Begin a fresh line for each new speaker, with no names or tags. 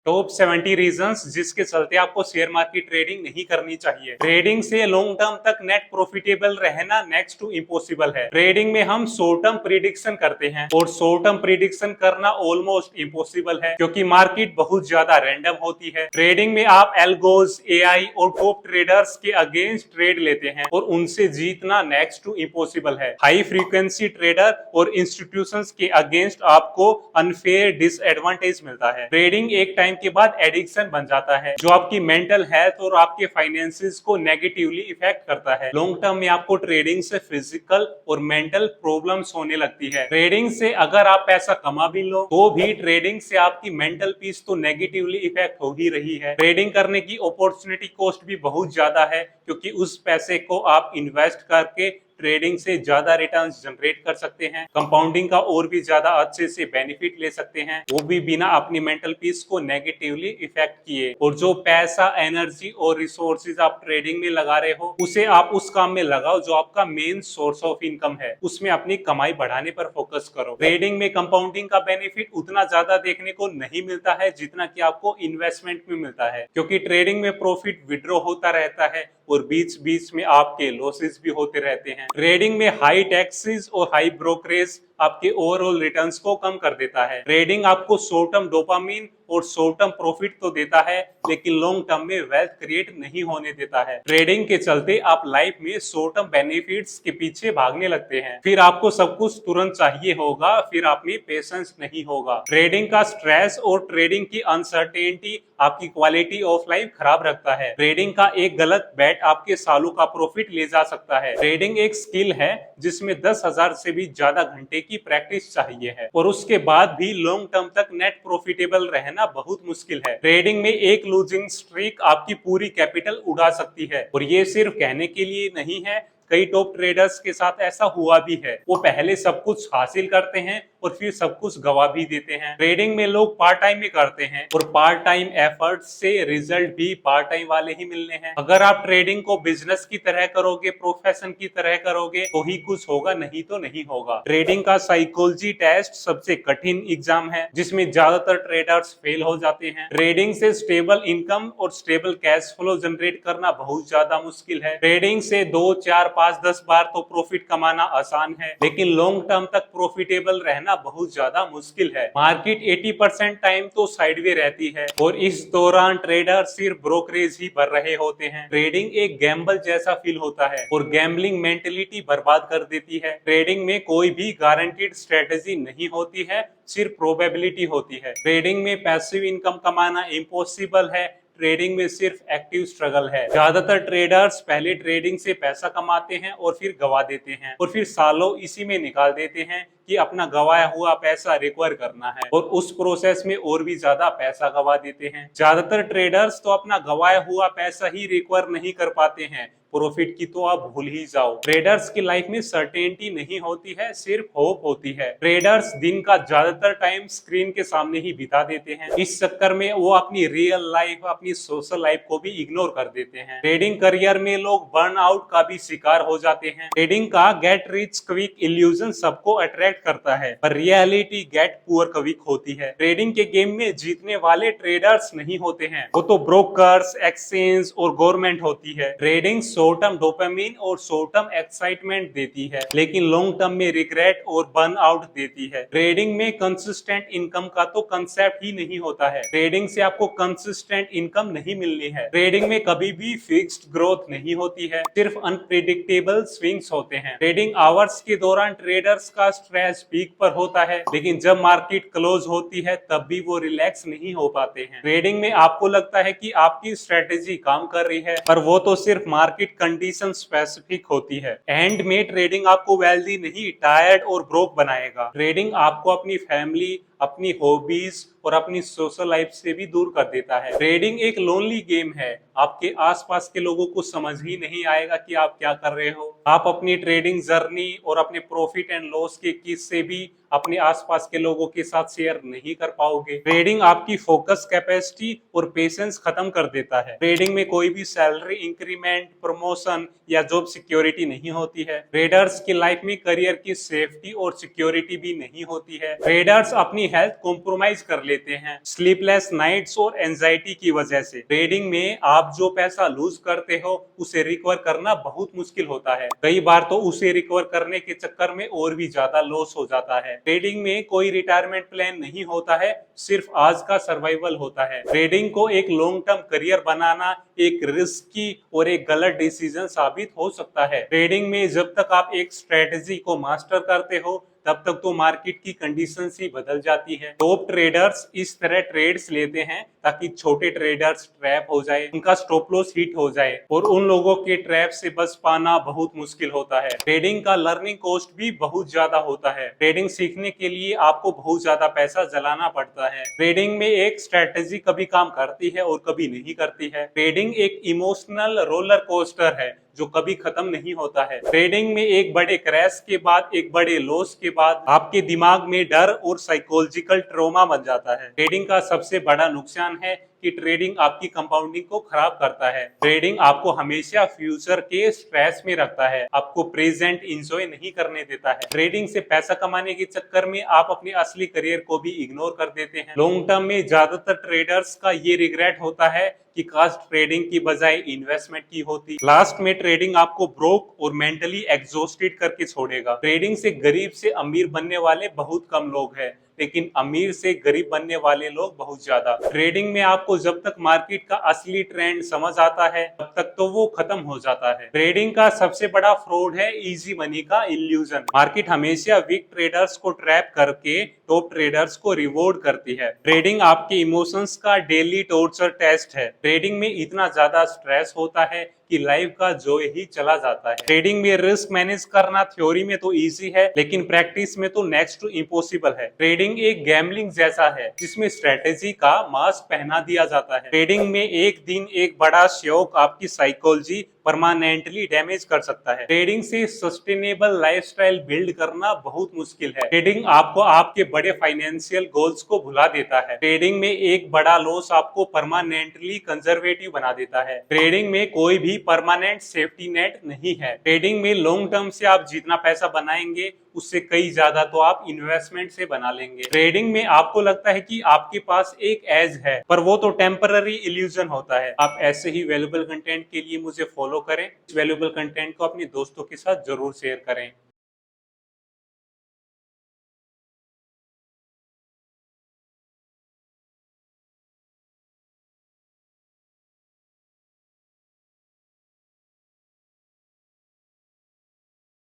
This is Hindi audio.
टॉप 70 रीजंस जिसके चलते आपको शेयर मार्केट ट्रेडिंग नहीं करनी चाहिए। ट्रेडिंग से लॉन्ग टर्म तक नेट प्रॉफिटेबल रहना नेक्स्ट टू इम्पॉसिबल है। ट्रेडिंग में हम शॉर्ट टर्म प्रिडिक्शन करते हैं और शॉर्ट टर्म प्रिडिक्शन करना ऑलमोस्ट इम्पॉसिबल है क्योंकि मार्केट बहुत ज्यादा रैंडम होती है। ट्रेडिंग में आप एल्गोज, एआई और टॉप ट्रेडर्स के अगेंस्ट ट्रेड लेते हैं और उनसे जीतना नेक्स्ट टू इम्पॉसिबल है। हाई फ्रीक्वेंसी ट्रेडर और इंस्टीट्यूशंस के अगेंस्ट आपको अनफेयर डिसएडवांटेज मिलता है। ट्रेडिंग एक टाइम के बाद एडिक्शन बन जाता है जो आपकी मेंटल हेल्थ और आपके फाइनेंसिस को नेगेटिवली इफेक्ट करता है। लॉन्ग टर्म में आपको ट्रेडिंग से फिजिकल और मेंटल प्रॉब्लम्स होने लगती है। ट्रेडिंग से अगर आप पैसा कमा भी लो तो भी ट्रेडिंग से आपकी मेंटल पीस तो नेगेटिवली इफेक्ट हो ही रही है। ट्रेडिंग करने की अपॉर्चुनिटी कॉस्ट भी बहुत ज्यादा है क्योंकि उस पैसे को आप इन्वेस्ट करके ट्रेडिंग से ज्यादा रिटर्न्स जनरेट कर सकते हैं, कंपाउंडिंग का और भी ज्यादा अच्छे से बेनिफिट ले सकते हैं, वो भी बिना अपनी मेंटल पीस को नेगेटिवली इफेक्ट किए। और जो पैसा, एनर्जी और रिसोर्सेज आप ट्रेडिंग में लगा रहे हो उसे आप उस काम में लगाओ जो आपका मेन सोर्स ऑफ इनकम है, उसमें अपनी कमाई बढ़ाने पर फोकस करो। ट्रेडिंग में कंपाउंडिंग का बेनिफिट उतना ज्यादा देखने को नहीं मिलता है जितना कि आपको इन्वेस्टमेंट में मिलता है क्योंकि ट्रेडिंग में प्रॉफिट विड्रॉ होता रहता है और बीच बीच में आपके लॉसेस भी होते रहते हैं। ट्रेडिंग में हाई टैक्सेस और हाई ब्रोकरेज आपके ओवरऑल रिटर्न्स को कम कर देता है। ट्रेडिंग आपको शॉर्ट टर्म डोपामिन और शॉर्ट टर्म प्रॉफिट तो देता है लेकिन लॉन्ग टर्म में वेल्थ क्रिएट नहीं होने देता है। ट्रेडिंग के चलते आप लाइफ में शॉर्ट टर्म बेनिफिट्स के पीछे भागने लगते हैं, फिर आपको सब कुछ तुरंत चाहिए होगा, फिर आप में पेशेंस नहीं होगा। ट्रेडिंग का स्ट्रेस और ट्रेडिंग की अनसर्टेनिटी आपकी क्वालिटी ऑफ लाइफ खराब रखता है। ट्रेडिंग का एक गलत बैट आपके सालों का प्रॉफिट ले जा सकता है। ट्रेडिंग एक स्किल है जिसमें 10,000 से भी ज्यादा घंटे की प्रैक्टिस चाहिए है और उसके बाद भी लॉन्ग टर्म तक नेट प्रॉफिटेबल रहना बहुत मुश्किल है। ट्रेडिंग में एक लूजिंग स्ट्रीक आपकी पूरी कैपिटल उड़ा सकती है और ये सिर्फ कहने के लिए नहीं है, कई टॉप ट्रेडर्स के साथ ऐसा हुआ भी है। वो पहले सब कुछ हासिल करते हैं और फिर सब कुछ गवा भी देते हैं। ट्रेडिंग में लोग पार्ट टाइम में करते हैं और पार्ट टाइम एफर्ट से रिजल्ट भी पार्ट टाइम वाले ही मिलने हैं। अगर आप ट्रेडिंग को बिजनेस की तरह करोगे, प्रोफेशन की तरह करोगे तो ही कुछ होगा, नहीं तो नहीं होगा। ट्रेडिंग का साइकोलॉजी टेस्ट सबसे कठिन एग्जाम है जिसमें ज्यादातर ट्रेडर्स फेल हो जाते हैं। ट्रेडिंग से स्टेबल इनकम और स्टेबल कैश फ्लो जनरेट करना बहुत ज्यादा मुश्किल है। ट्रेडिंग से 2, 4, 5, 10 बार तो प्रॉफिट कमाना आसान है लेकिन लॉन्ग टर्म तक प्रॉफिटेबल रहना बहुत ज्यादा मुश्किल है। मार्केट 80% टाइम तो साइडवे रहती है और इस दौरान ट्रेडर सिर्फ ब्रोकरेज ही भर रहे होते हैं। ट्रेडिंग एक गैम्बल जैसा फील होता है और गैम्बलिंग मेंटेलिटी बर्बाद कर देती है। ट्रेडिंग में कोई भी गारंटीड स्ट्रेटेजी नहीं होती है, सिर्फ प्रोबेबिलिटी होती है। ट्रेडिंग में पैसिव इनकम कमाना इम्पॉसिबल है, ट्रेडिंग में सिर्फ एक्टिव स्ट्रगल है। ज्यादातर ट्रेडर्स पहले ट्रेडिंग से पैसा कमाते हैं और फिर गवा देते हैं और फिर सालों इसी में निकाल देते हैं कि अपना गवाया हुआ पैसा रिकवर करना है और उस प्रोसेस में और भी ज्यादा पैसा गवा देते हैं। ज्यादातर ट्रेडर्स तो अपना गवाया हुआ पैसा ही रिकवर नहीं कर पाते हैं, प्रॉफिट की तो आप भूल ही जाओ। ट्रेडर्स की लाइफ में सर्टेनिटी नहीं होती है, सिर्फ होप होती है। ट्रेडर्स दिन का ज्यादातर टाइम स्क्रीन के सामने ही बिता देते हैं, इस चक्कर में वो अपनी रियल लाइफ, अपनी सोशल लाइफ को भी इग्नोर कर देते हैं। ट्रेडिंग करियर में लोग बर्न आउट का भी शिकार हो जाते हैं। ट्रेडिंग का गेट रिच क्विक इल्यूजन सबको अट्रैक्ट करता है पर रियलिटी गेट पुअर क्विक होती है। ट्रेडिंग के गेम में जीतने वाले ट्रेडर्स नहीं होते हैं, वो तो ब्रोकर्स, एक्सचेंज और गवर्नमेंट होती है। ट्रेडिंग शॉर्ट टर्म डोपामिन और शॉर्ट टर्म एक्साइटमेंट देती है लेकिन लॉन्ग टर्म में रिग्रेट और बर्न आउट देती है। ट्रेडिंग में कंसिस्टेंट इनकम का तो कंसेप्ट ही नहीं होता है। ट्रेडिंग से आपको कंसिस्टेंट इनकम नहीं मिलनी है। ट्रेडिंग में कभी भी फिक्स्ड ग्रोथ नहीं होती है, सिर्फ अनप्रिडिक्टेबल स्विंग्स होते हैं। ट्रेडिंग आवर्स के दौरान ट्रेडर्स का स्ट्रेस पीक पर होता है लेकिन जब मार्केट क्लोज होती है तब भी वो रिलैक्स नहीं हो पाते हैं। ट्रेडिंग में आपको लगता है कि आपकी स्ट्रेटेजी काम कर रही है पर वो तो सिर्फ मार्केट कंडीशन स्पेसिफिक होती है। एंड में ट्रेडिंग आपको वेल्दी नहीं, टायर्ड और ब्रोक बनाएगा। ट्रेडिंग आपको अपनी फैमिली, अपनी हॉबीज और अपनी सोशल लाइफ से भी दूर कर देता है। ट्रेडिंग एक लोनली गेम है आपके आसपास के लोगों को समझ ही नहीं आएगा कि आप क्या कर रहे हो। आप अपनी ट्रेडिंग जर्नी और अपने प्रॉफिट एंड लॉस के किस्से भी अपने आसपास के लोगों के साथ शेयर नहीं कर पाओगे। ट्रेडिंग आपकी फोकस कैपेसिटी और पेशेंस खत्म कर देता है। ट्रेडिंग में कोई भी सैलरी इंक्रीमेंट, प्रमोशन या जॉब सिक्योरिटी नहीं होती है। ट्रेडर्स की लाइफ में करियर की सेफ्टी और सिक्योरिटी भी नहीं होती है। ट्रेडर्स अपनी हेल्थ कॉम्प्रोमाइज कर लेते हैं स्लीपलेस नाइट्स और एंजाइटी की वजह से। ट्रेडिंग में आप जो पैसा लूज करते हो उसे रिकवर करना बहुत मुश्किल होता है। कई बार तो उसे रिकवर करने के चक्कर में और भी ज्यादा लॉस हो जाता है। ट्रेडिंग में कोई रिटायरमेंट प्लान नहीं होता है, सिर्फ आज का सर्वाइवल होता है। ट्रेडिंग को एक लॉन्ग टर्म करियर बनाना एक रिस्की और एक गलत डिसीजन साबित हो सकता है। ट्रेडिंग में जब तक आप एक स्ट्रेटेजी को मास्टर करते हो तब तक तो मार्केट की कंडीशंस ही बदल जाती है। टॉप ट्रेडर्स इस तरह ट्रेड्स लेते हैं ताकि छोटे ट्रेडर्स ट्रैप हो जाए, उनका स्टॉप लॉस हिट हो जाए और उन लोगों के ट्रैप से बच पाना बहुत मुश्किल होता है। ट्रेडिंग का लर्निंग कॉस्ट भी बहुत ज्यादा होता है। ट्रेडिंग सीखने के लिए आपको बहुत ज्यादा पैसा जलाना पड़ता है। ट्रेडिंग में एक स्ट्रेटेजी कभी काम करती है और कभी नहीं करती है। ट्रेडिंग एक इमोशनल रोलर कोस्टर है जो कभी खत्म नहीं होता है। ट्रेडिंग में एक बड़े क्रैश के बाद, एक बड़े लॉस के बाद आपके दिमाग में डर और साइकोलॉजिकल ट्रॉमा बन जाता है। ट्रेडिंग का सबसे बड़ा नुकसान है कि ट्रेडिंग आपकी कंपाउंडिंग को खराब करता है। ट्रेडिंग आपको हमेशा फ्यूचर के स्ट्रेस में रखता है, आपको प्रेजेंट एंजॉय नहीं करने देता है। ट्रेडिंग से पैसा कमाने के चक्कर में आप अपने असली करियर को भी इग्नोर कर देते हैं। लॉन्ग टर्म में ज्यादातर ट्रेडर्स का ये रिग्रेट होता है कि काश ट्रेडिंग की बजाय इन्वेस्टमेंट की होती। लास्ट में ट्रेडिंग आपको ब्रोक और मेंटली एग्जॉस्टेड करके छोड़ेगा। ट्रेडिंग से गरीब से अमीर बनने वाले बहुत कम लोग हैं, लेकिन अमीर से गरीब बनने वाले लोग बहुत ज्यादा। ट्रेडिंग में आपको जब तक मार्केट का असली ट्रेंड समझ आता है तब तक तो वो खत्म हो जाता है। ट्रेडिंग का सबसे बड़ा फ्रॉड है इजी मनी का इल्यूजन। मार्केट हमेशा वीक ट्रेडर्स को ट्रैप करके टॉप ट्रेडर्स को रिवॉर्ड करती है। ट्रेडिंग आपके इमोशंस का डेली टॉर्चर टेस्ट है। ट्रेडिंग में इतना ज्यादा स्ट्रेस होता है कि लाइफ का जॉय ही चला जाता है। ट्रेडिंग में रिस्क मैनेज करना थ्योरी में तो इजी है, लेकिन प्रैक्टिस में तो नेक्स्ट टू इम्पॉसिबल है। ट्रेडिंग एक गैम्बलिंग जैसा है जिसमें स्ट्रेटेजी का मास्क पहना दिया जाता है। ट्रेडिंग में एक दिन एक बड़ा शौक आपकी साइकोलॉजी परमानेंटली डैमेज कर सकता है। ट्रेडिंग से सस्टेनेबल लाइफस्टाइल बिल्ड करना बहुत मुश्किल है। ट्रेडिंग आपको आपके बड़े फाइनेंशियल गोल्स को भुला देता है। ट्रेडिंग में एक बड़ा लॉस आपको परमानेंटली कंजर्वेटिव बना देता है। ट्रेडिंग में कोई भी परमानेंट सेफ्टी नेट नहीं है। ट्रेडिंग में लॉन्ग टर्म से आप जितना पैसा बनाएंगे उससे कई ज्यादा तो आप इन्वेस्टमेंट से बना लेंगे। ट्रेडिंग में आपको लगता है कि आपके पास एक एज है, पर वो तो टेम्पररी इल्यूजन होता है। आप ऐसे ही वैल्यूएबल कंटेंट के लिए मुझे फॉलो करें। इस वैल्यूएबल कंटेंट को अपने दोस्तों के साथ जरूर शेयर करें।